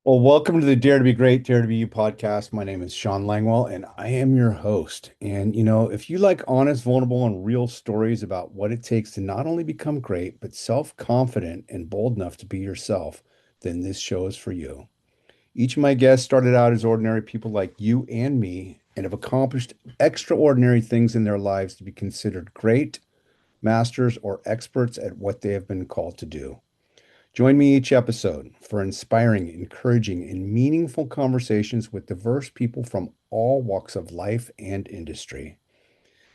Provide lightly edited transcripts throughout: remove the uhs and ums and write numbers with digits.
Well, welcome to the Dare to Be Great, Dare to Be You podcast. My name is Sean Langwell, and I am your host. And, if you like honest, vulnerable, and real stories about what it takes to not only become great, but self-confident and bold enough to be yourself, then this show is for you. Each of my guests started out as ordinary people like you and me and have accomplished extraordinary things in their lives to be considered great, masters, or experts at what they have been called to do. Join me each episode for inspiring, encouraging, and meaningful conversations with diverse people from all walks of life and industry.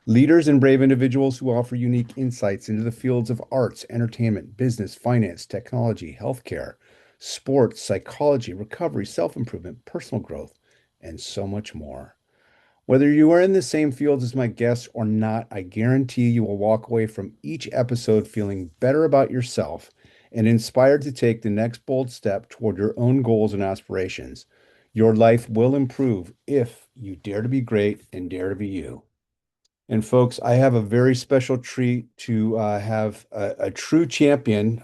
Leaders and brave individuals who offer unique insights into the fields of arts, entertainment, business, finance, technology, healthcare, sports, psychology, recovery, self improvement, personal growth, and so much more. Whether you are in the same fields as my guests or not, I guarantee you will walk away from each episode feeling better about yourself and inspired to take the next bold step toward your own goals and aspirations. Your life will improve if you dare to be great and dare to be you. And folks, I have a very special treat to have a true champion.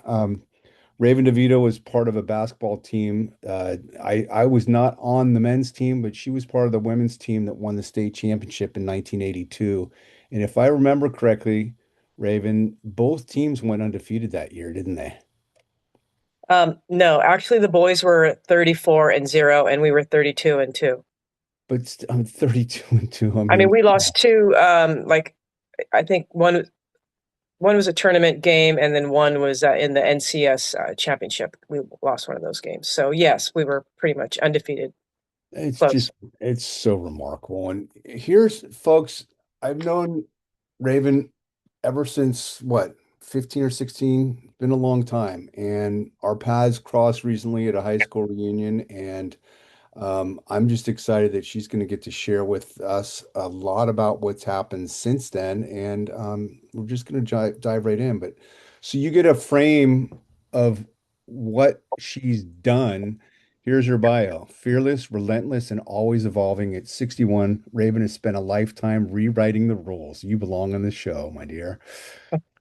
Raven Divito was part of a basketball team. I was not on the men's team, but she was part of the women's team that won the state championship in 1982. And if I remember correctly, Raven, both teams went undefeated that year, didn't they? No, actually the boys were 34-0 and we were 32-2. But I'm 32 and 2. I I mean, mean, we lost two, like I think one was a tournament game and then one was in the NCS championship. We lost one of those games. So yes, we were pretty much undefeated. it's Close. just, it's so remarkable. And here's, folks, I've known Raven ever since what, 15 or 16, been a long time. And our paths crossed recently at a high school reunion. And I'm just excited that she's going to get to share with us a lot about what's happened since then. And we're just going to dive right in. But so you get a frame of what she's done. Here's her bio: fearless, relentless, and always evolving. At 61, Raven has spent a lifetime rewriting the rules. You belong on the show, my dear.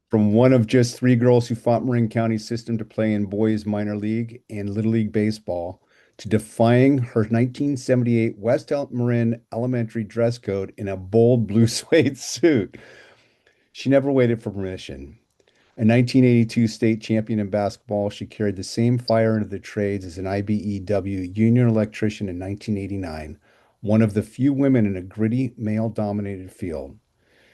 From one of just three girls who fought Marin County system to play in boys minor league and little league baseball, to defying her 1978 West Marin Elementary dress code in a bold blue suede suit. She never waited for permission. A 1982 state champion in basketball, she carried the same fire into the trades as an IBEW union electrician in 1989, one of the few women in a gritty, male-dominated field.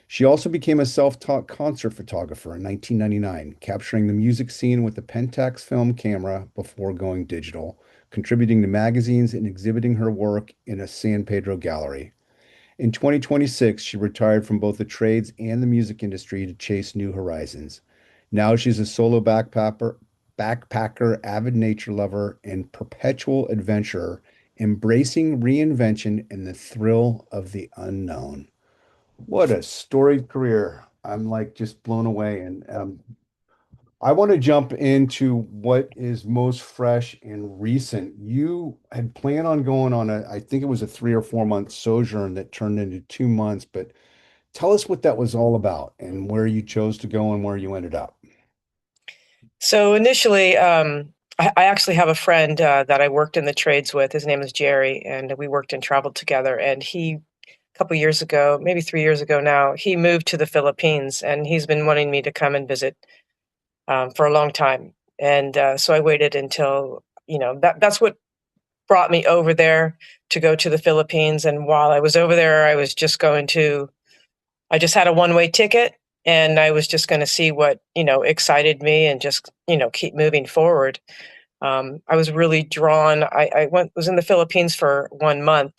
She also became a self-taught concert photographer in 1999, capturing the music scene with the Pentax film camera before going digital, contributing to magazines and exhibiting her work in a San Pedro gallery. In 2026, she retired from both the trades and the music industry to chase new horizons. Now she's a solo backpacker, avid nature lover, and perpetual adventurer, embracing reinvention and the thrill of the unknown. What a storied career. I'm like just blown away. And I want to jump into what is most fresh and recent. You had planned on going on I think it was a 3 or 4 month sojourn that turned into 2 months, but tell us what that was all about and where you chose to go and where you ended up. So initially, I actually have a friend that I worked in the trades with. His name is Jerry, and we worked and traveled together. And he, a couple years ago, maybe 3 years ago now, he moved to the Philippines, and he's been wanting me to come and visit for a long time. And so I waited until that's what brought me over there to go to the Philippines. And while I was over there, I just had a one-way ticket, and I was just going to see what excited me and just keep moving forward. I was really drawn. I was in the Philippines for 1 month,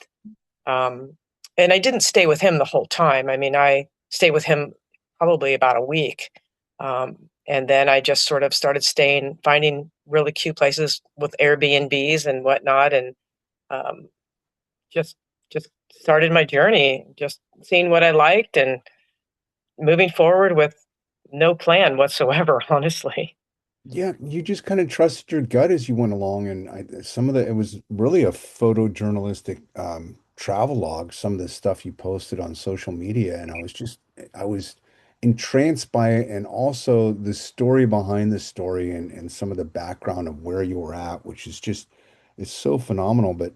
um, and I didn't stay with him the whole time. I mean, I stayed with him probably about a week, and then I just sort of started staying, finding really cute places with Airbnbs and whatnot, and um, just just started my journey, just seeing what I liked and moving forward with no plan whatsoever, honestly. Yeah, you just kind of trusted your gut as you went along, and some of it was really a photojournalistic travel log. Some of the stuff you posted on social media, and I was entranced by it, and also the story behind the story, and some of the background of where you were at, which is just is so phenomenal. But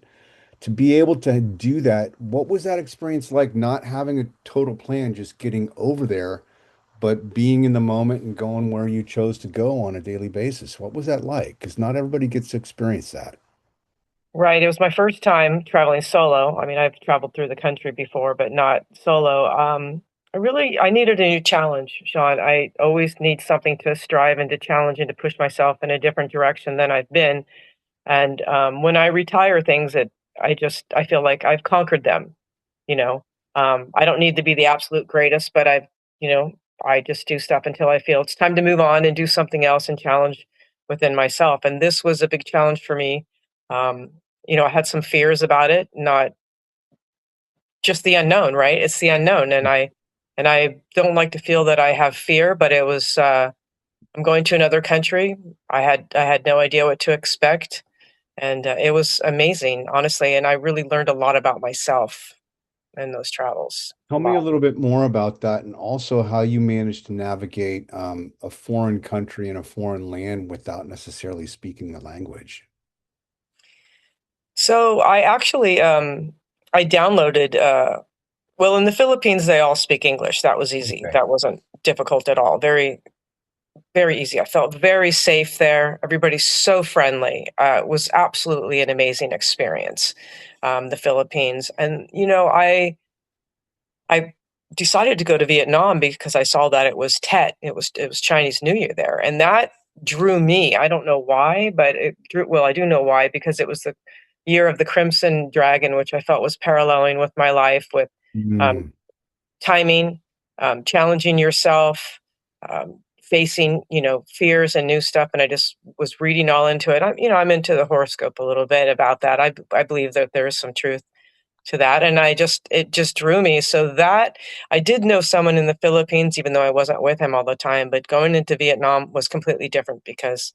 to be able to do that, what was that experience like, not having a total plan, just getting over there, but being in the moment and going where you chose to go on a daily basis? What was that like? Because not everybody gets to experience that. Right. It was my first time traveling solo. I mean, I've traveled through the country before, but not solo. I needed a new challenge, Sean. I always need something to strive and to challenge and to push myself in a different direction than I've been. And when I retire things, I feel like I've conquered them. You know, I don't need to be the absolute greatest, but you know, I just do stuff until I feel it's time to move on and do something else and challenge within myself. And this was a big challenge for me. Um, I had some fears about it, not just the unknown, right? It's the unknown, and I don't like to feel that I have fear, but it was. I'm going to another country. I had no idea what to expect, and it was amazing, honestly. And I really learned a lot about myself in those travels. Tell me a Wow. little bit more about that, and also how you managed to navigate a foreign country and a foreign land without necessarily speaking the language. So I actually I downloaded well, in the Philippines they all speak English. That was easy. Okay. That wasn't difficult at all. Very easy. I felt very safe there. Everybody's so friendly. It was absolutely an amazing experience. The Philippines, and I decided to go to Vietnam because I saw that it was Tet. It was Chinese New Year there, and that drew me. I don't know why, but it drew. Well, I do know why, because it was the year of the Crimson Dragon, which I felt was paralleling with my life, with um, Mm, timing, challenging yourself, facing fears and new stuff. And I just was reading all into it. I'm into the horoscope a little bit about that. I believe that there is some truth to that, and it just drew me. So that I did know someone in the Philippines, even though I wasn't with him all the time. But going into Vietnam was completely different, because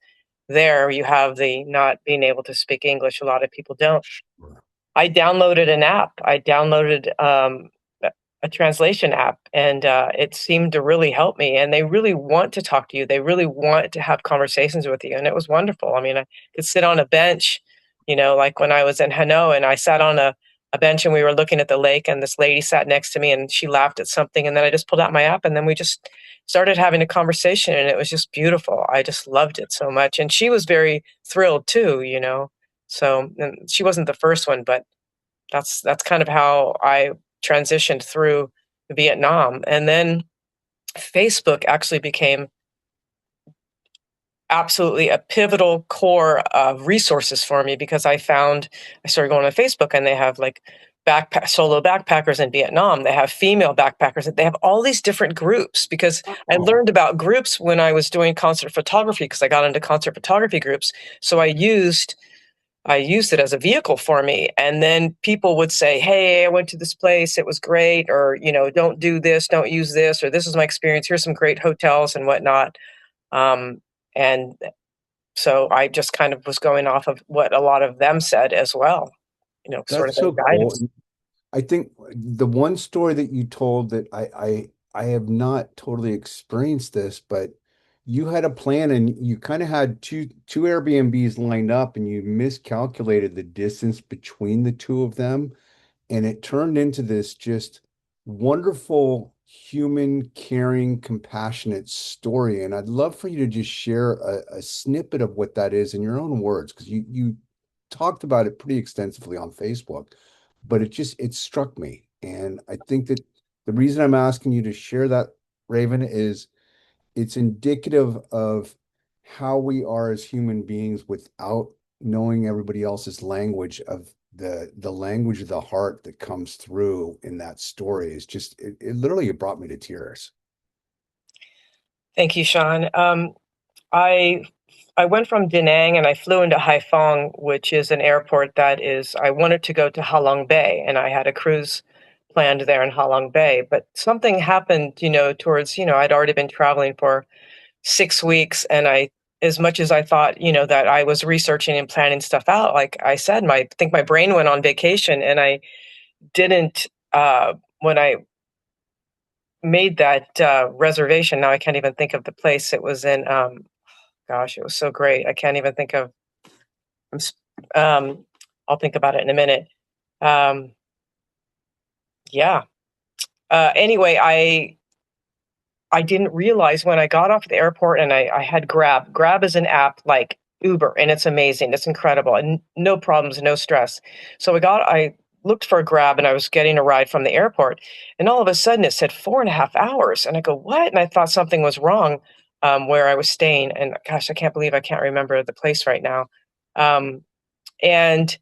there you have the not being able to speak English. A lot of people don't. sure. I downloaded an app. I downloaded a translation app, and it seemed to really help me. And they really want to talk to you. They really want to have conversations with you, and it was wonderful. I mean, I could sit on a bench, like when I was in Hanoi, and I sat on a bench, and we were looking at the lake, and this lady sat next to me, and she laughed at something, and then I just pulled out my app, and then we just started having a conversation, and it was just beautiful. I just loved it so much, and she was very thrilled too. So, and she wasn't the first one, but that's kind of how I transitioned through Vietnam. And then Facebook actually became absolutely a pivotal core of resources for me, because I started going on Facebook, and they have like solo backpackers in Vietnam. They have female backpackers. They have all these different groups, because I Oh, learned about groups when I was doing concert photography, because I got into concert photography groups. So I used it as a vehicle for me. And then people would say, "Hey, I went to this place. It was great." Or, "Don't do this, don't use this," or "This is my experience. Here's some great hotels and whatnot." Um, and so I just kind of was going off of what a lot of them said as well, sort that's of as so cool. guidance. I think the one story that you told that I have not totally experienced this, but you had a plan and you kind of had two Airbnbs lined up and you miscalculated the distance between the two of them, and it turned into this just wonderful, human, caring, compassionate story. And I'd love for you to just share a snippet of what that is in your own words, because you talked about it pretty extensively on Facebook, but it struck me. And I think that the reason I'm asking you to share that, Raven, is it's indicative of how we are as human beings without knowing everybody else's language, of the language of the heart that comes through in that story. Is just it literally, it brought me to tears. Thank you, Sean. I I went from Da Nang and I flew into Haiphong, which is an airport I wanted to go to Halong Bay, and I had a cruise planned there in Halong Bay. But something happened, towards, I'd already been traveling for 6 weeks, and as much as I thought, that I was researching and planning stuff out, like I said, I think my brain went on vacation, and I didn't, when I made that reservation, now I can't even think of the place. It was in, gosh, it was so great. I can't even think of, I'll think about it in a minute. Um, yeah. Anyway, I didn't realize when I got off the airport and I had Grab. Grab is an app like Uber, and it's amazing. It's incredible, and no problems, no stress. So I looked for a Grab, and I was getting a ride from the airport, and all of a sudden it said 4.5 hours, and I go, what? And I thought something was wrong where I was staying, and gosh, I can't believe I can't remember the place right now. Um, and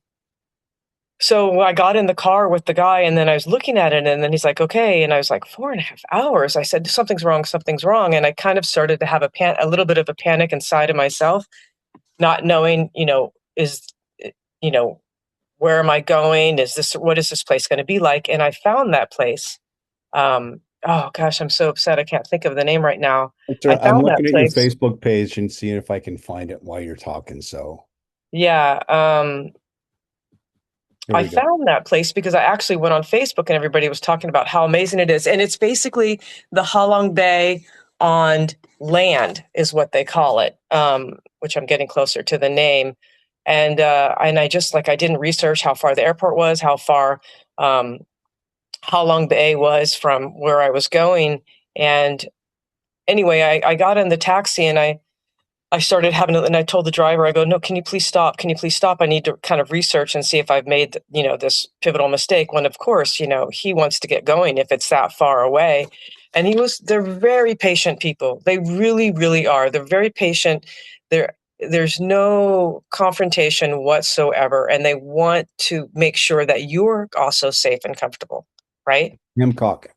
so I got in the car with the guy, and then I was looking at it, and then he's like, okay. And I was like, 4.5 hours. I said, something's wrong, something's wrong. And I kind of started to have a little bit of a panic inside of myself, not knowing, you know, where am I going? What is this place going to be like? And I found that place. Oh gosh, I'm so upset. I can't think of the name right now. I I'm found that looking at your place. Facebook page and seeing if I can find it while you're talking. So Yeah. here I we go. found that place because I actually went on Facebook and everybody was talking about how amazing it is. And it's basically the Halong Bay on land is what they call it, which I'm getting closer to the name. And I just I didn't research how far the airport was, um, Halong Bay was from where I was going. And anyway, I got in the taxi and I started having to, and I told the driver, I go, no, can you please stop? Can you please stop? I need to kind of research and see if I've made, this pivotal mistake. When of course, he wants to get going if it's that far away. And they're very patient people. They really, really are. They're very patient. There's no confrontation whatsoever. And they want to make sure that you're also safe and comfortable. Right. Hancock.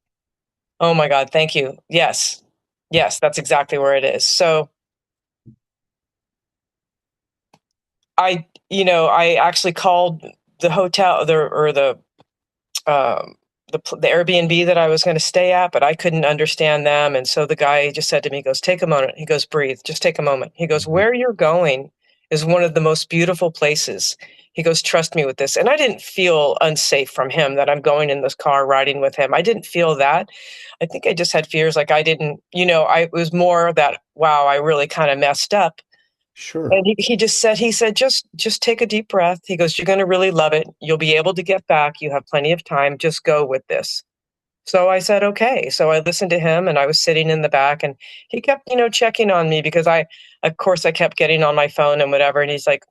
Oh my God. Thank you. Yes. Yes. That's exactly where it is. So, I actually called the hotel or um, the Airbnb that I was going to stay at, but I couldn't understand them. And so the guy just said to me, he goes, take a moment. He goes, breathe, just take a moment. He goes, Mhm. where you're going is one of the most beautiful places. He goes, trust me with this. And I didn't feel unsafe from him that I'm going in this car riding with him. I didn't feel that. I think I just had fears like I didn't, it was more that, wow, I really kind of messed up. Sure. And he said, just take a deep breath. He goes, you're going to really love it. You'll be able to get back. You have plenty of time. Just go with this. So I said, okay. So I listened to him and I was sitting in the back and he kept, checking on me because of course I kept getting on my phone and whatever. And he's like,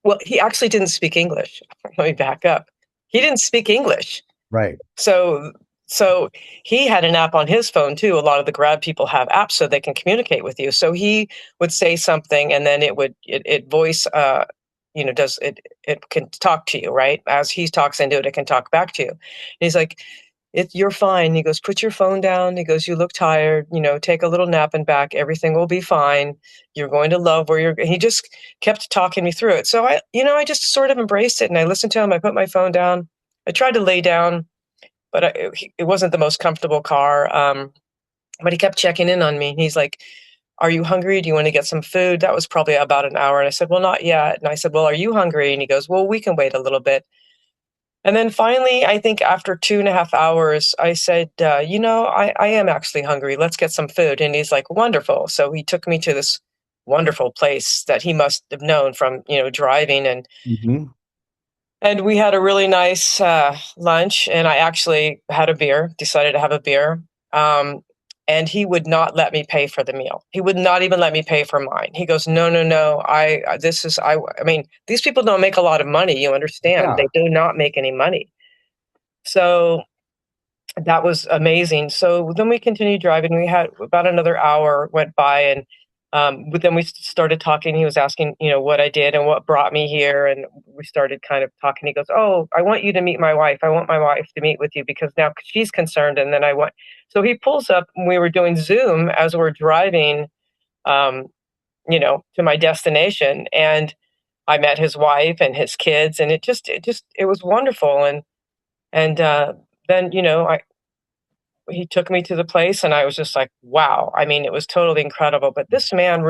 well, he actually didn't speak English. Let me back up. He didn't speak English. Right. So so he had an app on his phone too. A lot of the grad people have apps so they can communicate with you. So he would say something and then it voice does it can talk to you, right? As he talks into it, it can talk back to you. And he's like, you're fine. He goes, put your phone down. He goes, you look tired, take a little nap and back. Everything will be fine. You're going to love where he just kept talking me through it. So I just sort of embraced it and I listened to him. I put my phone down. I tried to lay down but it wasn't the most comfortable car. But he kept checking in on me. He's like, are you hungry? Do you want to get some food? That was probably about an hour. And I said, well, not yet. And I said, well, are you hungry? And he goes, well, we can wait a little bit. And then finally, I think after 2.5 hours, I said, I am actually hungry. Let's get some food. And he's like, wonderful. So he took me to this wonderful place that he must have known from, driving. Hmm. And we had a really nice lunch, and I actually had a beer, decided to have a beer. Um, and he would not let me pay for the meal. He would not even let me pay for mine. He goes, no, no, no. I mean, these people don't make a lot of money. You understand? Yeah. They do not make any money. So that was amazing. So then we continued driving. We had about another hour went by, and but then we started talking. He was asking, what I did and what brought me here, and we started kind of talking. He goes, "Oh, I want you to meet my wife. I want my wife to meet with you because now she's concerned." And then I want. So he pulls up. And we were doing Zoom as we're driving, um, to my destination, and I met his wife and his kids, and it was wonderful. And then he took me to the place and I was just like, wow. I mean, it was totally incredible. But this man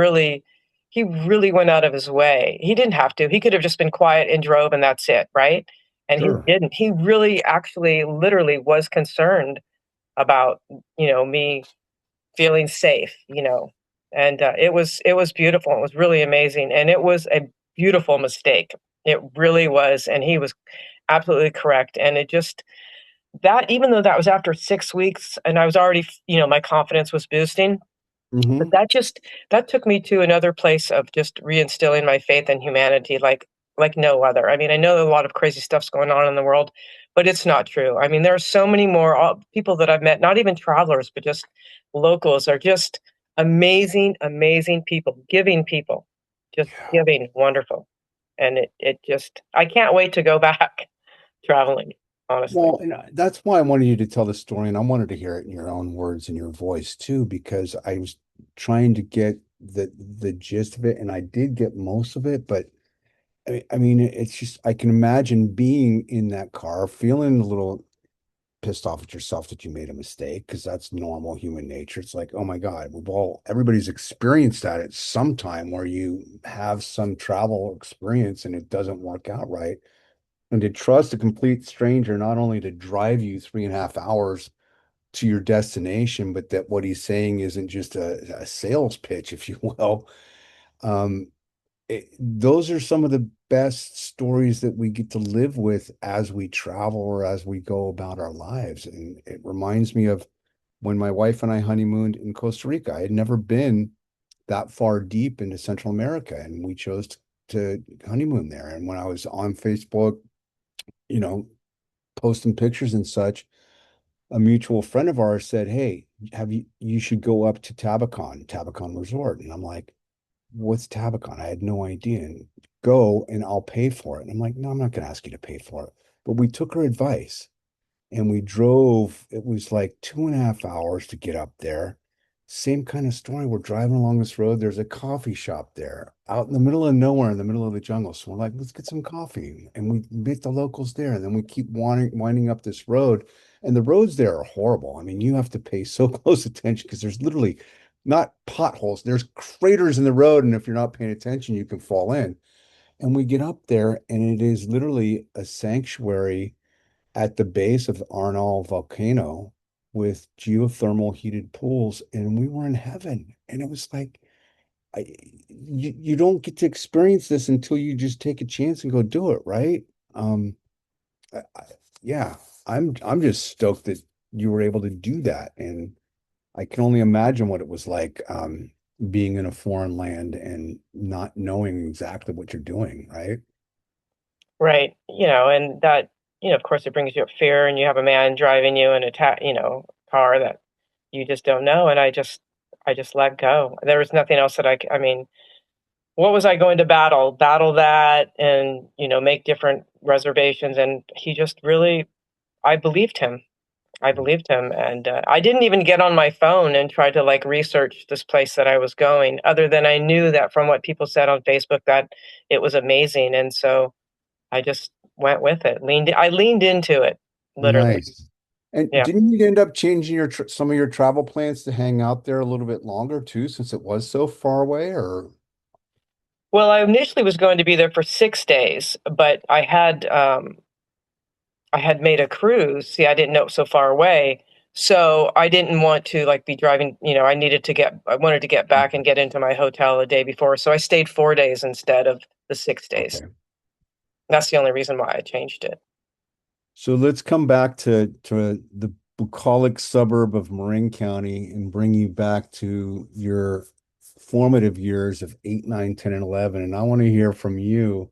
he really went out of his way. He didn't have to. He could have just been quiet and drove and that's it, right? And he Sure. didn't. He really actually literally was concerned about, me feeling safe. And it was beautiful. It was really amazing. And it was a beautiful mistake. It really was. And he was absolutely correct. And it just, that, even though that was after 6 weeks and I was already, my confidence was boosting, but Hmm. that took me to another place of just reinstilling my faith in humanity like no other. I mean, I know a lot of crazy stuff's going on in the world, but it's not true. I mean, there are so many more people that I've met, not even travelers, but just locals are just amazing, amazing people, just Yeah. giving, wonderful. And it just, I can't wait to go back traveling, honestly. Well, and that's why I wanted you to tell the story, and I wanted to hear it in your own words and your voice too, because I was trying to get the gist of it, and I did get most of it. But I mean, it's just I can imagine being in that car, feeling a little pissed off at yourself that you made a mistake, because that's normal human nature. It's like, oh my God, everybody's experienced that at some time where you have some travel experience and it doesn't work out right. And to trust a complete stranger not only to drive you 3.5 hours to your destination, but that what he's saying isn't just a sales pitch, if you will. Um, those are some of the best stories that we get to live with as we travel or as we go about our lives. And it reminds me of when my wife and I honeymooned in Costa Rica. I had never been that far deep into Central America, and we chose to honeymoon there. And when I was on Facebook, you know, posting pictures and such, a mutual friend of ours said, "Hey, you should go up to Tabacon Resort." And I'm like, "What's Tabacon?" I had no idea. And go and I'll pay for it. And I'm like, "No, I'm not going to ask you to pay for it." But we took her advice and we drove. It was like 2.5 hours to get up there. Same kind of story. We're driving along this road. There's a coffee shop there out in the middle of nowhere, in the middle of the jungle. So we're like, let's get some coffee. And we meet the locals there. And then we keep winding up this road. And the roads there are horrible. I mean, you have to pay so close attention because there's literally not potholes, there's craters in the road. And if you're not paying attention, you can fall in. And we get up there, and it is literally a sanctuary at the base of the Arnall volcano with geothermal heated pools, and we were in heaven. And it was like, you don't get to experience this until you just take a chance and go do it, right? Um, I, yeah, I'm just stoked that you were able to do that, and I can only imagine what it was like, being in a foreign land and not knowing exactly what you're doing, right? Right. And that, of course it brings you up fear and you have a man driving you in a car that you just don't know. And I just let go. There was nothing else that I mean, what was I going to battle that and, make different reservations. And he just really, I believed him. I believed him. And I didn't even get on my phone and try to like research this place that I was going, other than I knew that from what people said on Facebook that it was amazing. And so I just went with it. I leaned into it, literally. Nice. And Yeah. didn't you end up changing some of your travel plans to hang out there a little bit longer too, since it was so far away? Or Well, I initially was going to be there for 6 days, but I had made a cruise. See, I didn't know it was so far away. So I didn't want to like be driving, I wanted to get back and get into my hotel the day before. So I stayed 4 days instead of the 6 days. okay. That's the only reason why I changed it. So let's come back to the bucolic suburb of Marin County and bring you back to your formative years of 8, 9, 10, and 11. And I want to hear from you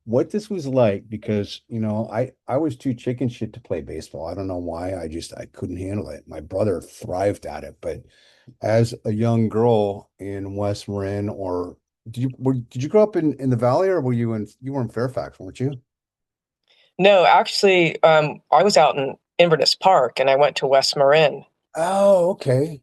what this was like, because I was too chicken shit to play baseball. I don't know why. I couldn't handle it. My brother thrived at it, but as a young girl in West Marin, or did you grow up in the valley, or you were in Fairfax, weren't you? No, actually, I was out in Inverness Park and I went to West Marin. Oh, okay.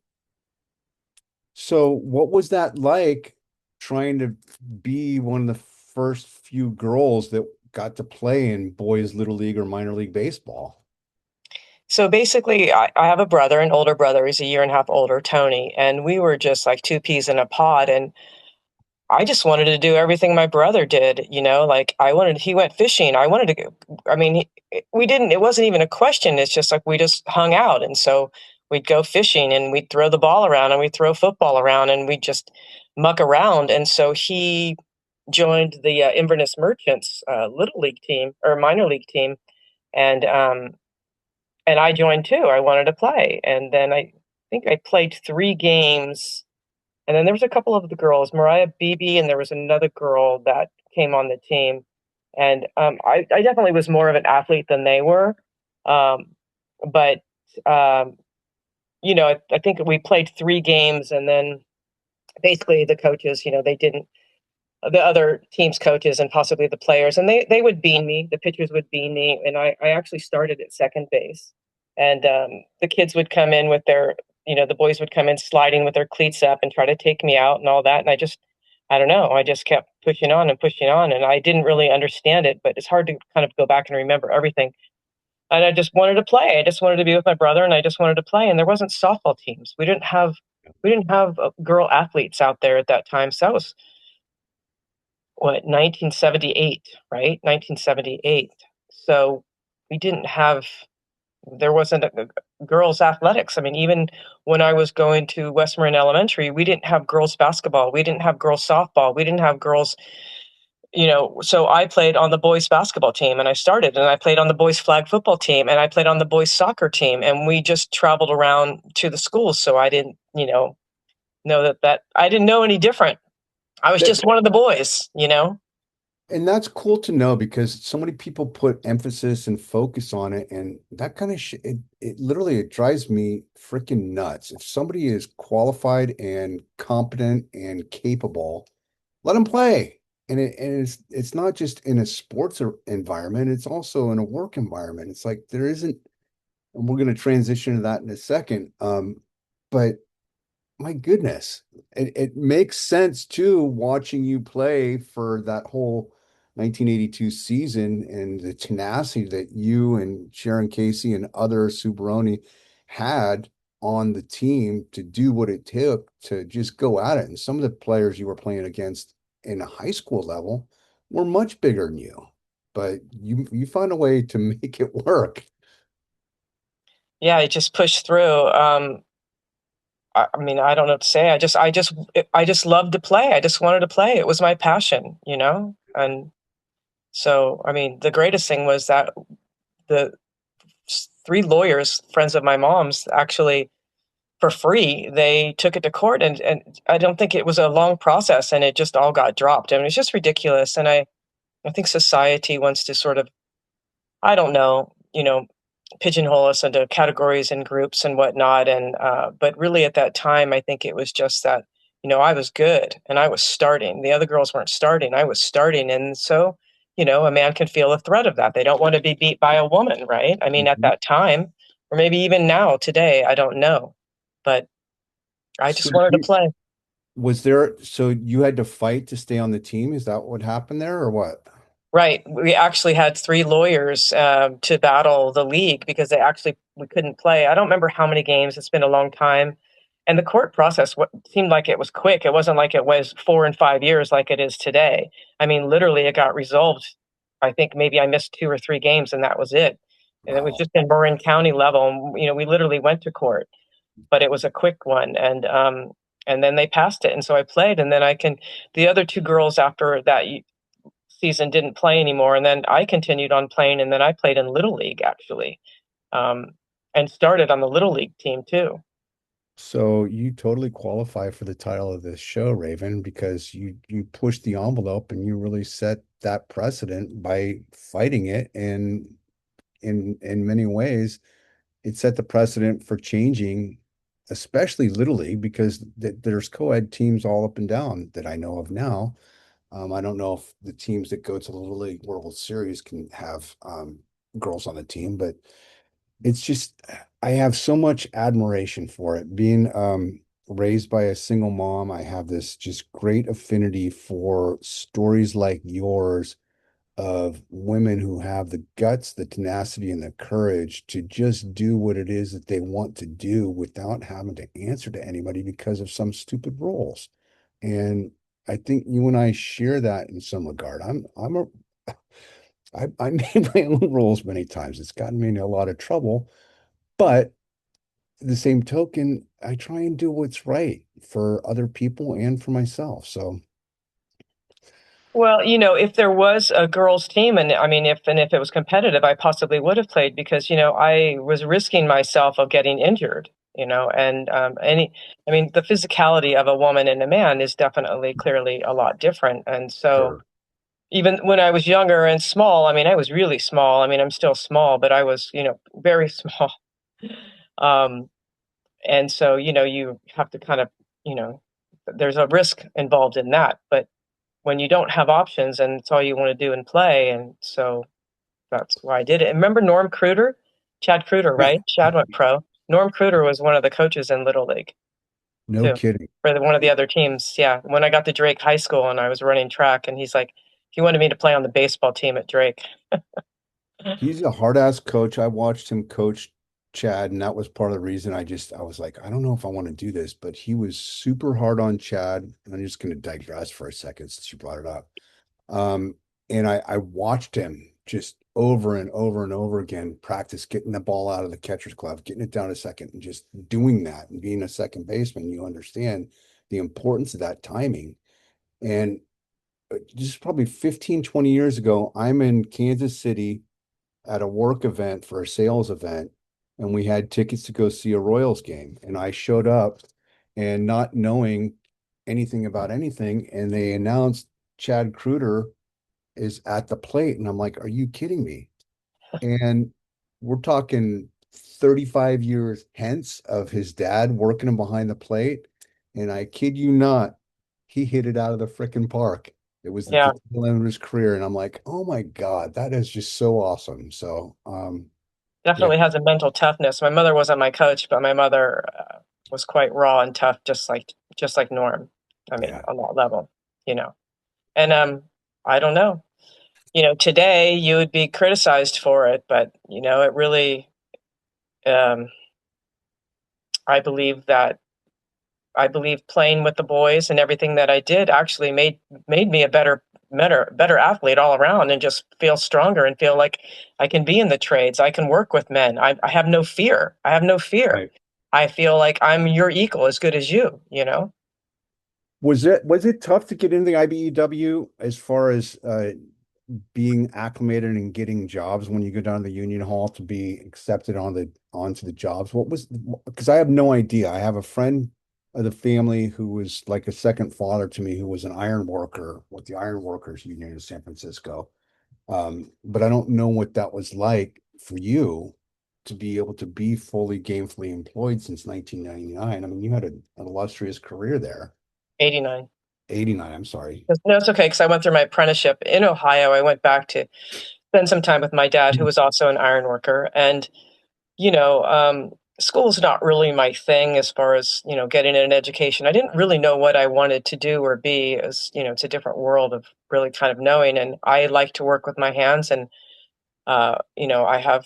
So what was that like, trying to be one of the first few girls that got to play in boys little league or minor league baseball? So basically, I have a brother, an older brother. He's a year and a half older, Tony, and we were just like two peas in a pod. And I just wanted to do everything my brother did, like he went fishing. I wanted to go, I mean, we didn't, it wasn't even a question. It's just like we just hung out. And so we'd go fishing and we'd throw the ball around and we'd throw football around and we'd just muck around. And so he joined the Inverness Merchants little league team or minor league team, and I joined too. I wanted to play, and then I think I played 3 games, and then there was a couple of the girls, Mariah Beebe, and there was another girl that came on the team, and I definitely was more of an athlete than they were, um, but um, I think we played 3 games, and then basically the coaches, they didn't the other team's coaches and possibly the players, and they would bean me. The pitchers would bean me, and I actually started at second base, and the kids would come in with the boys would come in sliding with their cleats up and try to take me out and all that, and I don't know, I just kept pushing on, and I didn't really understand it, but it's hard to kind of go back and remember everything. And I just wanted to play. I just wanted to be with my brother, and I just wanted to play. And there wasn't softball teams. We didn't have girl athletes out there at that time. So that was what, 1978, right? 1978. So we didn't have there wasn't girls athletics. I mean, even when I was going to West Marin Elementary, we didn't have girls basketball. We didn't have girls softball. We didn't have girls, so I played on the boys basketball team and I played on the boys flag football team and I played on the boys soccer team and we just traveled around to the schools. So I didn't, know that I didn't know any different. I was That, just one of the boys. and that's cool to know because so many people put emphasis and focus on it, and that kind of shit, it literally it drives me freaking nuts. If somebody is qualified and competent and capable, let them play. And it's not just in a sports environment, it's also in a work environment. It's like there isn't, and we're going to transition to that in a second. But my goodness, it makes sense too, watching you play for that whole 1982 season and the tenacity that you and Sharon Casey and other Subaroni had on the team to do what it took to just go at it. And some of the players you were playing against in a high school level were much bigger than you, but you found a way to make it work. Yeah, I just pushed through. I mean, I don't know what to say. I just loved to play. I just wanted to play. It was my passion. And so, I mean, the greatest thing was that the 3 lawyers, friends of my mom's, actually for free, they took it to court, and I don't think it was a long process, and it just all got dropped. I mean, it's just ridiculous. And I think society wants to sort of, I don't know, pigeonhole us into categories and groups and whatnot. And but really, at that time, I think it was just that I was good and I was starting. The other girls weren't starting. I was starting, and so a man can feel a threat of that. They don't want to be beat by a woman, right? I mean, at Mhm. that time, or maybe even now, today, I don't know, but I So just wanted to you play. Was there, so you had to fight to stay on the team? Is that what happened there or what? Right. We actually had 3 lawyers to battle the league because we couldn't play. I don't remember how many games. It's been a long time. And the court process seemed like it was quick. It wasn't like it was 4 and 5 years like it is today. I mean, literally, it got resolved. I think maybe I missed 2 or 3 games and that was it. And it was Wow. just in Marin County level. And, we literally went to court, but it was a quick one. And then they passed it. And so I played. And then the other 2 girls after that season didn't play anymore, and then I continued on playing, and then I played in little league actually, um, and started on the little league team too. So you totally qualify for the title of this show, Raven, because you pushed the envelope and you really set that precedent by fighting it. And in many ways, it set the precedent for changing, especially Little League, because there's co-ed teams all up and down that I know of now. I don't know if the teams that go to the Little League World Series can have girls on the team, but it's just I have so much admiration for it. Being raised by a single mom, I have this just great affinity for stories like yours of women who have the guts, the tenacity, and the courage to just do what it is that they want to do without having to answer to anybody because of some stupid rules. And I think you and I share that in some regard. I made my own rules many times. It's gotten me in a lot of trouble, but the same token, I try and do what's right for other people and for myself. So Well, if there was a girls' team, and I mean, if it was competitive, I possibly would have played because I was risking myself of getting injured. And I mean, the physicality of a woman and a man is definitely clearly a lot different. And so, Sure. even when I was younger and small, I mean, I was really small. I mean, I'm still small, but I was, very small. Um, and so, you have to kind of, you know, there's a risk involved in that. But when you don't have options and it's all you want to do and play. And so that's why I did it. And remember Norm Cruder? Chad Cruder, Yeah. right? Chad went pro. Norm Cruder was one of the coaches in Little League No too, kidding. for one of the other teams. Yeah. When I got to Drake High School and I was running track, and he's like, he wanted me to play on the baseball team at Drake. He's a hard ass coach. I watched him coach Chad, and that was part of the reason I was like, I don't know if I want to do this, but he was super hard on Chad. And I'm just going to digress for a second since you brought it up. Um, and I watched him just over and over and over again practice getting the ball out of the catcher's glove, getting it down to second, and just doing that. And being a second baseman, you understand the importance of that timing. And just probably 15, 20 years ago, I'm in Kansas City at a work event for a sales event, and we had tickets to go see a Royals game. And I showed up and not knowing anything about anything, and they announced Chad Kruder is at the plate. And I'm like, are you kidding me? And we're talking 35 years hence of his dad working him behind the plate. And I kid you not, he hit it out of the freaking park. It was at Yeah, the tail end of his career. And I'm like, oh my God, that is just so awesome. So, yeah, definitely has a mental toughness. My mother wasn't my coach, but my mother was quite raw and tough, just like Norm. I mean, yeah. on that level, you know. And I don't know. Today you would be criticized for it, but it really, um, I believe that I believe playing with the boys and everything that I did actually made me a better athlete all around, and just feel stronger and feel like I can be in the trades. I can work with men. I have no fear. I have no fear. Right. I feel like I'm your equal, as good as you. You know. Was it tough to get into the IBEW as far as being acclimated and getting jobs when you go down to the union hall to be accepted onto the jobs? What was, because I have no idea. I have a friend of the family who was like a second father to me, who was an iron worker with the Iron Workers Union in San Francisco. But I don't know what that was like for you to be able to be fully gainfully employed since 1999. I mean, you had an illustrious career there. 89. 89, I'm sorry. No, it's okay because I went through my apprenticeship in Ohio. I went back to spend some time with my dad, who was also an iron worker, and you know, um, school's not really my thing as far as, getting an education. I didn't really know what I wanted to do or be, as, it's a different world of really kind of knowing. And I like to work with my hands, and, I have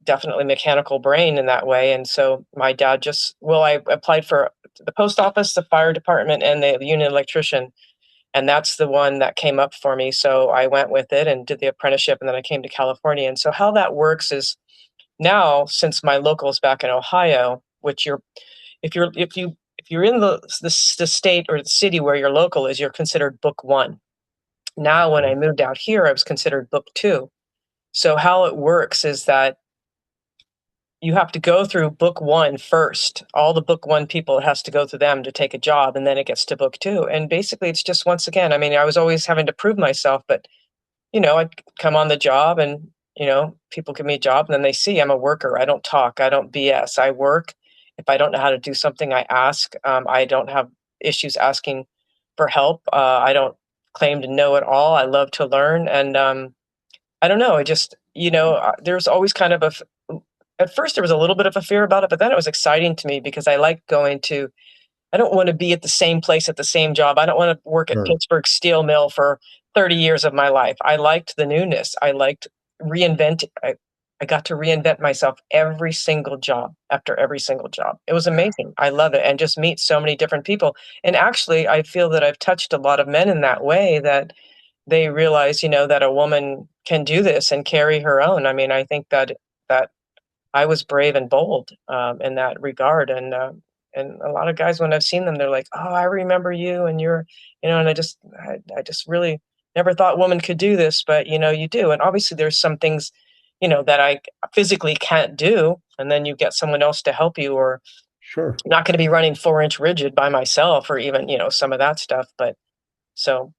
definitely mechanical brain in that way. And so my dad I applied for the post office, the fire department, and the union electrician. And that's the one that came up for me. So I went with it and did the apprenticeship, and then I came to California. And so how that works is, now, since my local is back in Ohio, which if you're in the state or the city where your local is, you're considered book one. Now, when I moved out here, I was considered book two. So how it works is that you have to go through book one first. All the book one people, it has to go through them to take a job, and then it gets to book two. And basically, it's just, once again, I mean, I was always having to prove myself, but I'd come on the job, and, people give me a job, and then they see I'm a worker. I don't talk. I don't BS. I work. If I don't know how to do something, I ask. I don't have issues asking for help. I don't claim to know it all. I love to learn. And I don't know. I just, there's always kind of at first there was a little bit of a fear about it, but then it was exciting to me because I like going to, I don't want to be at the same place at the same job. I don't want to work at Sure. Pittsburgh Steel Mill for 30 years of my life. I liked the newness. I liked reinventing. I got to reinvent myself every single job after every single job. It was amazing. I love it. And just meet so many different people. And actually, I feel that I've touched a lot of men in that way, that they realize, that a woman can do this and carry her own. I mean, I think that I was brave and bold, in that regard. And a lot of guys, when I've seen them, they're like, "Oh, I remember you, and you're," and I just really never thought woman could do this, but you do. And obviously there's some things, that I physically can't do. And then you get someone else to help you, or Sure. I'm not going to be running 4-inch rigid by myself, or even, some of that stuff. So,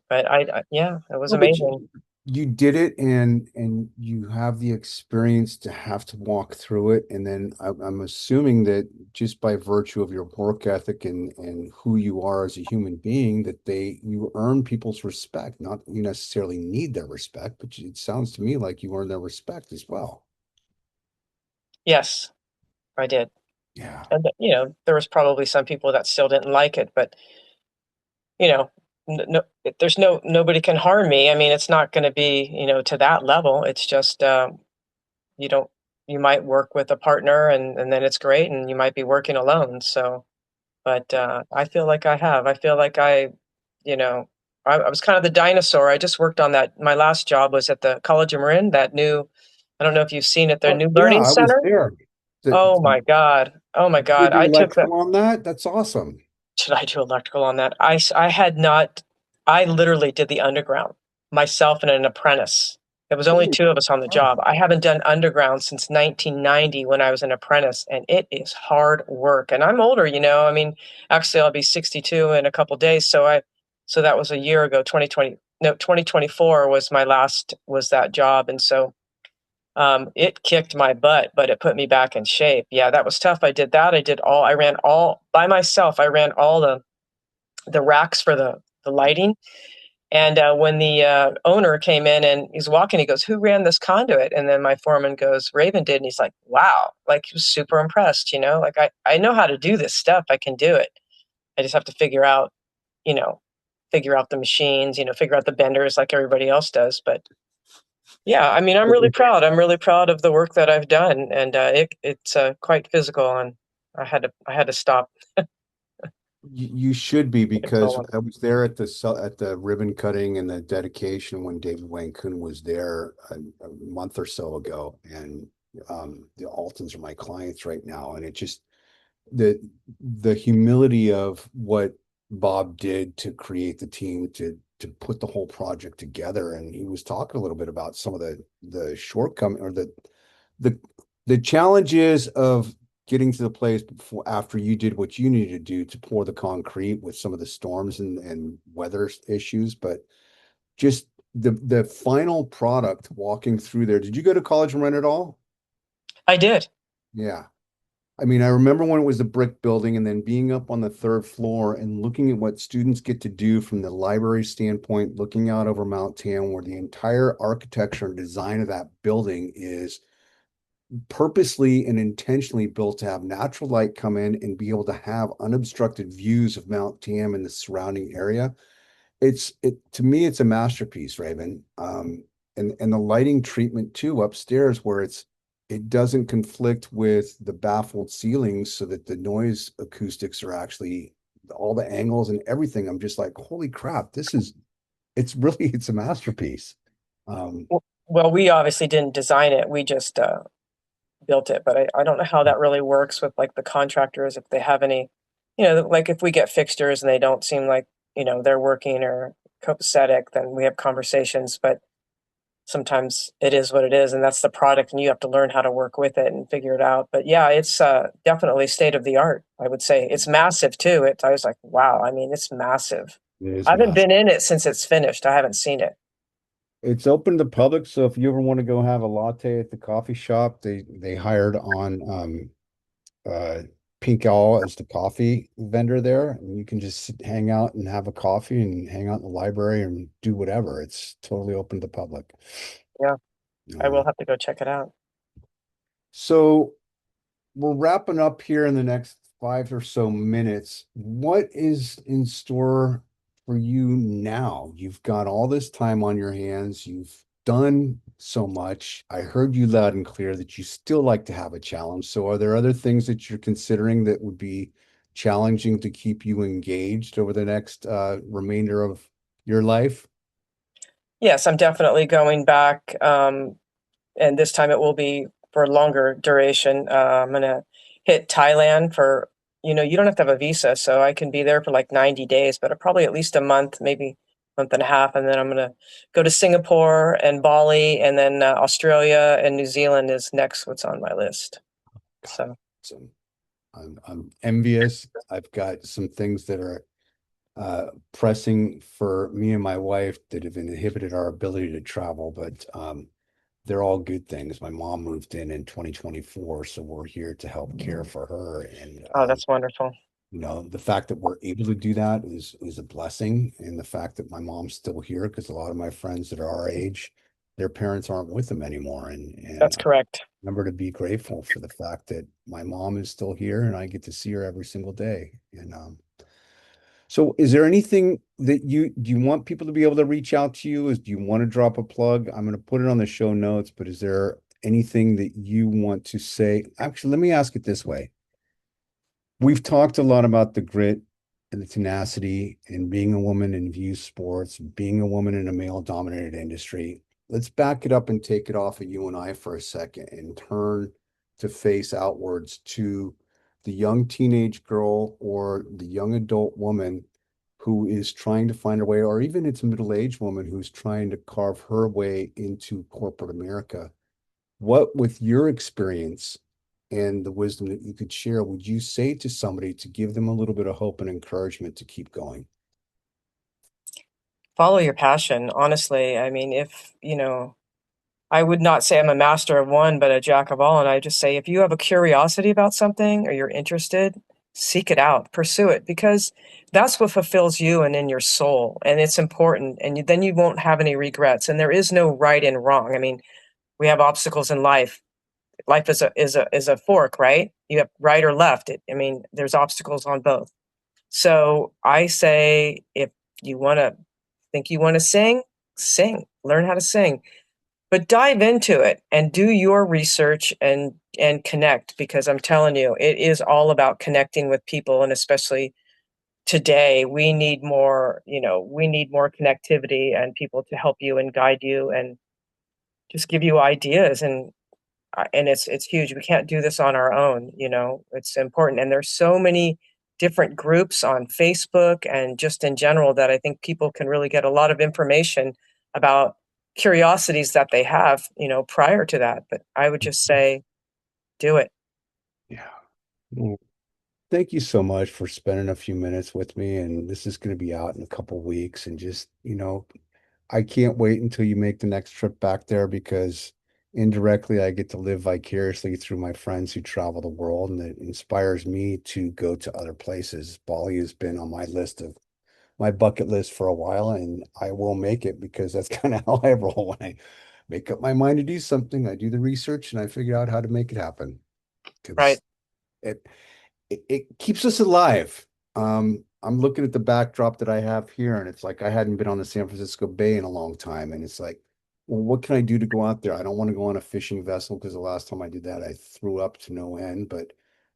but yeah, it was No, but amazing. you did it, and you have the experience to have to walk through it. And then I'm assuming that just by virtue of your work ethic and who you are as a human being, that you earn people's respect. Not you necessarily need their respect, but it sounds to me like you earn their respect as well. Yes, I did. Yeah. And, there was probably some people that still didn't like it, but, you know, no, there's nobody can harm me. I mean, it's not going to be, to that level. It's just, you don't, you might work with a partner, and then it's great. And you might be working alone. So, but, I feel like I feel like you know, I was kind of the dinosaur. I just worked on that. My last job was at the College of Marin, that new, I don't know if you've seen it, their Oh, new yeah, learning I was center. there. Oh my God. Oh my You did God. the I took the, electrical on that? That's awesome. should I do electrical on that? I had not, I literally did the underground myself and an apprentice. There was only Holy two of us on the cow. job. I haven't done underground since 1990 when I was an apprentice, and it is hard work. And I'm older, I mean, actually I'll be 62 in a couple days. So that was a year ago, 2020, no, 2024 was my last, was that job. And so, it kicked my butt, but it put me back in shape. Yeah, that was tough. I did that. I ran all by myself. I ran all the racks for the lighting. And when the owner came in and he's walking, he goes, "Who ran this conduit?" And then my foreman goes, "Raven did." And he's like, "Wow!" Like, he was super impressed. Like, I know how to do this stuff. I can do it. I just have to you know, figure out the machines. Figure out the benders like everybody else does. But yeah, I mean, I'm really proud. I'm really proud of the work that I've done, and it's quite physical. And I had to stop. You should be, Take a toll because on it. I was there at the ribbon cutting and the dedication when David Wayne Coon was there a month or so ago, and the Altons are my clients right now, and it just the the humility of what Bob did to create the team to put the whole project together, and he was talking a little bit about some of the shortcoming or the the challenges of getting to the place before after you did what you needed to do to pour the concrete with some of the storms and weather issues, but just the final product walking through there. Did you go to college and run at all? I did. Yeah. I mean, I remember when it was a brick building and then being up on the third floor and looking at what students get to do from the library standpoint, looking out over Mount Tam, where the entire architecture and design of that building is purposely and intentionally built to have natural light come in and be able to have unobstructed views of Mount Tam and the surrounding area. It to me, it's a masterpiece, Raven. And the lighting treatment too upstairs, where it doesn't conflict with the baffled ceilings, so that the noise acoustics are actually all the angles and everything. I'm just like, holy crap, it's a masterpiece. Um, Well, we obviously didn't design it. We just built it, but I don't know how that really works with like the contractors, if they have any, like if we get fixtures and they don't seem like, they're working or copacetic, then we have conversations. But sometimes it is what it is, and that's the product, and you have to learn how to work with it and figure it out. But yeah, it's definitely state of the art. I would say it's massive too. I was like, wow. I mean, it's massive. it is I haven't massive. been in it since it's finished. I haven't seen it. It's open to the public, so if you ever want to go have a latte at the coffee shop, they hired on uh Pink Owl as the coffee vendor there, and you can just hang out and have a coffee and hang out in the library and do whatever. It's totally open to the public. Yeah, I will Um, have to go check it out. so we're wrapping up here in the next 5 or so minutes. What is in store for you now? You've got all this time on your hands. You've done so much. I heard you loud and clear that you still like to have a challenge. So are there other things that you're considering that would be challenging to keep you engaged over the next remainder of your life? Yes, I'm definitely going back, and this time it will be for longer duration. I'm gonna hit Thailand for, you don't have to have a visa, so I can be there for like 90 days, but probably at least a month, maybe month and a half, and then I'm going to go to Singapore and Bali, and then Australia and New Zealand is next. What's on my list? God, So awesome. I'm envious. I've got some things that are pressing for me and my wife that have inhibited our ability to travel, but they're all good things. My mom moved in 2024, so we're here to help care for her. And oh, that's wonderful. the fact that we're able to do that is a blessing. And the fact that my mom's still here, because a lot of my friends that are our age, their parents aren't with them anymore. And That's correct. remember to be grateful for the fact that my mom is still here and I get to see her every single day. And so is there anything that do you want people to be able to reach out to you? Do you want to drop a plug? I'm going to put it on the show notes, but is there anything that you want to say? Actually, let me ask it this way. We've talked a lot about the grit and the tenacity and being a woman in youth sports, being a woman in a male-dominated industry. Let's back it up and take it off of you and I for a second and turn to face outwards to the young teenage girl or the young adult woman who is trying to find her way, or even it's a middle-aged woman who's trying to carve her way into corporate America. What, with your experience and the wisdom that you could share, would you say to somebody to give them a little bit of hope and encouragement to keep going? Follow your passion. Honestly, I mean, if I would not say I'm a master of one, but a jack of all. And I just say, if you have a curiosity about something or you're interested, seek it out, pursue it, because that's what fulfills you and in your soul. And it's important. And then you won't have any regrets. And there is no right and wrong. I mean, we have obstacles in life. Life is a fork, right? You have right or left. I mean, there's obstacles on both. So I say, if you want to think you want to sing, learn how to sing, but dive into it and do your research and connect, because I'm telling you, it is all about connecting with people. And especially today, we need more connectivity and people to help you and guide you and just give you ideas. And it's huge. We can't do this on our own. It's important. And there's so many different groups on Facebook and just in general that I think people can really get a lot of information about curiosities that they have, prior to that. But I would just say, do it. Yeah. Well, thank you so much for spending a few minutes with me. And this is going to be out in a couple of weeks. And just, I can't wait until you make the next trip back there because indirectly I get to live vicariously through my friends who travel the world, and it inspires me to go to other places. Bali has been on my bucket list for a while, and I will make it because that's kind of how I roll. When I make up my mind to do something, I do the research and I figure out how to make it happen Right. because it it keeps us alive. I'm looking at the backdrop that I have here, and it's like I hadn't been on the San Francisco Bay in a long time. And it's like, well, what can I do to go out there? I don't want to go on a fishing vessel because the last time I did that, I threw up to no end. But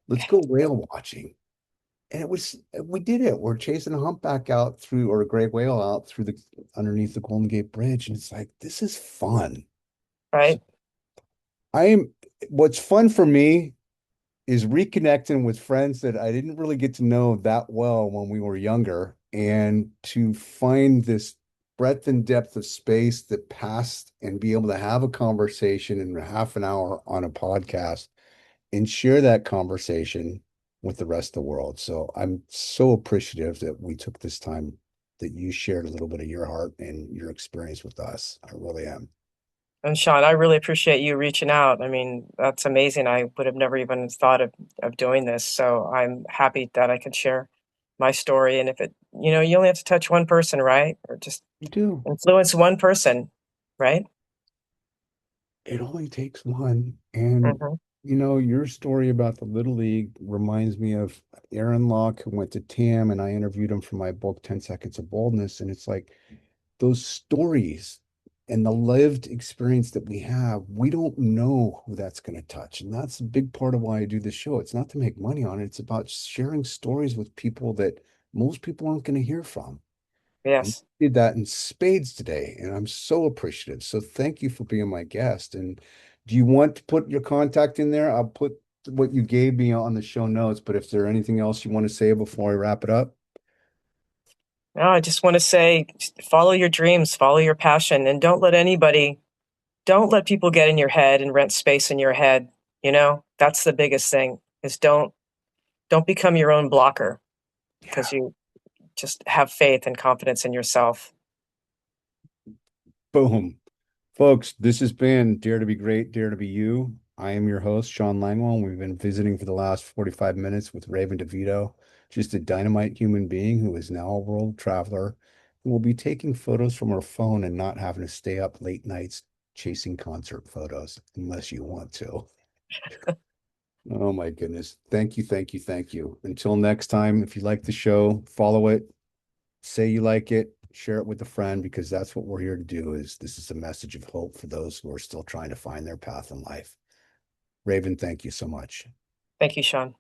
let's go whale watching. And we did it. We're chasing a humpback out through, or a gray whale out through underneath the Golden Gate Bridge. And it's like, this is fun. So Right. I am, what's fun for me is reconnecting with friends that I didn't really get to know that well when we were younger, and to find this breadth and depth of space that passed and be able to have a conversation in half an hour on a podcast and share that conversation with the rest of the world. So I'm so appreciative that we took this time, that you shared a little bit of your heart and your experience with us. I really am. And Sean, I really appreciate you reaching out. I mean, that's amazing. I would have never even thought of doing this. So I'm happy that I could share my story. And if you only have to touch one person, right? Or just You do. influence one person, right? It only takes one. And, Hmm. your story about the Little League reminds me of Aaron Locke, who went to TAM, and I interviewed him for my book, 10 Seconds of Boldness. And it's like those stories and the lived experience that we have, we don't know who that's going to touch. And that's a big part of why I do this show. It's not to make money on it, it's about sharing stories with people that most people aren't going to hear from. And Yes. you did that in spades today, and I'm so appreciative. So thank you for being my guest. And do you want to put your contact in there? I'll put what you gave me on the show notes, but if there's anything else you want to say before I wrap it up. No, I just want to say, follow your dreams, follow your passion, and don't let people get in your head and rent space in your head. That's the biggest thing is don't become your own blocker Yeah. because you just have faith and confidence in yourself. Boom. Folks, this has been Dare to Be Great, Dare to Be You. I am your host, Sean Langwell, and we've been visiting for the last 45 minutes with Raven Divito, just a dynamite human being who is now a world traveler and will be taking photos from her phone and not having to stay up late nights chasing concert photos unless you want to. Oh my goodness. Thank you, thank you, thank you. Until next time, if you like the show, follow it, say you like it, share it with a friend because that's what we're here to do is this is a message of hope for those who are still trying to find their path in life. Raven, thank you so much. Thank you, Sean.